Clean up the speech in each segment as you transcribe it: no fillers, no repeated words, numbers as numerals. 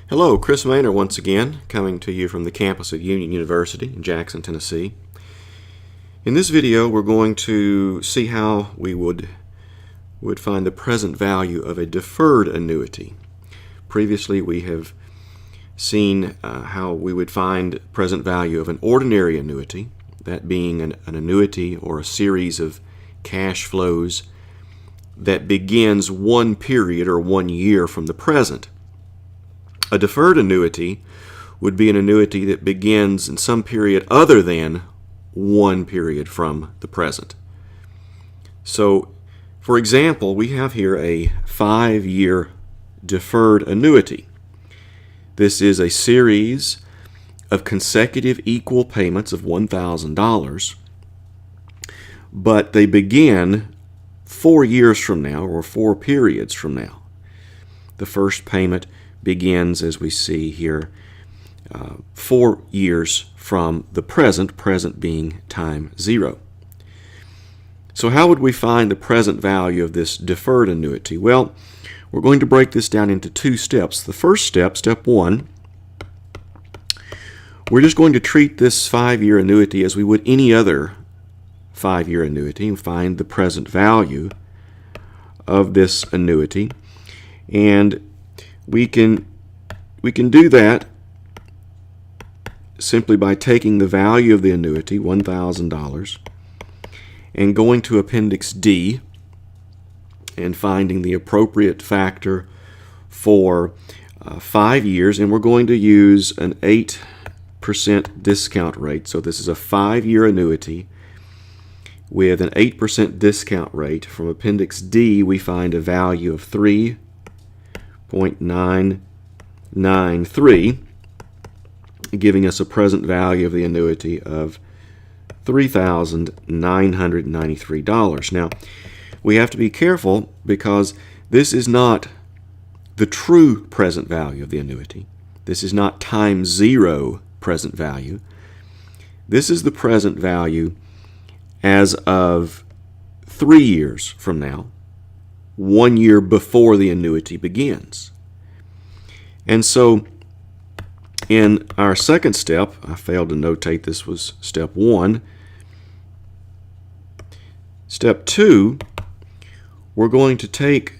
Hello, Chris Maynard once again, coming to you from the campus of Union University in Jackson, Tennessee. In this video, we're going to see how we would find the present value of a deferred annuity. Previously, we have seen how we would find present value of an ordinary annuity, that being an annuity or a series of cash flows that begins one period or 1 year from the present. A deferred annuity would be an annuity that begins in some period other than 1 period from the present. So, for example, we have here a 5-year deferred annuity. This is a series of consecutive equal payments of $1,000, but they begin 4 years from now, or 4 periods from now. The first payment begins, as we see here, 4 years from the present being time 0. So how would we find the present value of this deferred annuity? Well, we're going to break this down into 2 steps. The first step, step 1, we're just going to treat this 5-year annuity as we would any other 5-year annuity and find the present value of this annuity. And we can do that simply by taking the value of the annuity, $1,000, and going to Appendix D and finding the appropriate factor for 5 years, and we're going to use an 8% discount rate. So this is a 5-year annuity with an 8% discount rate. From Appendix D, we find a value of 3.993, giving us a present value of the annuity of $3,993. Now, we have to be careful because this is not the true present value of the annuity. This is not time 0 present value. This is the present value as of 3 years from now, 1 year before the annuity begins. And so in our second step, I failed to notate this was step 1. Step 2, we're going to take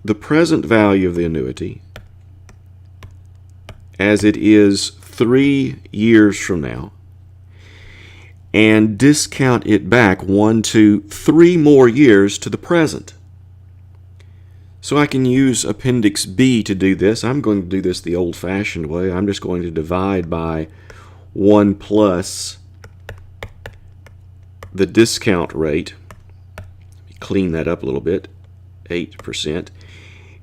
the present value of the annuity as it is 3 years from now and discount it back 1 to 3 more years to the present. So I can use Appendix B to do this. I'm going to do this the old-fashioned way. I'm just going to divide by 1 plus the discount rate. Clean that up a little bit, 8%.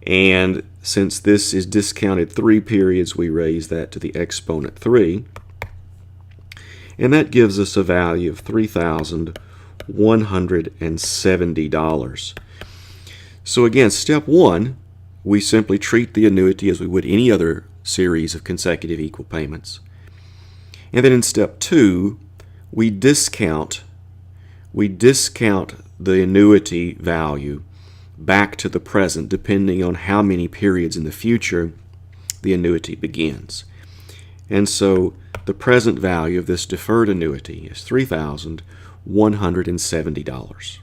And since this is discounted 3 periods, we raise that to the exponent 3. And that gives us a value of $3,170. So again, step 1, we simply treat the annuity as we would any other series of consecutive equal payments. And then in step 2, we discount the annuity value back to the present depending on how many periods in the future the annuity begins. And so the present value of this deferred annuity is $3,170.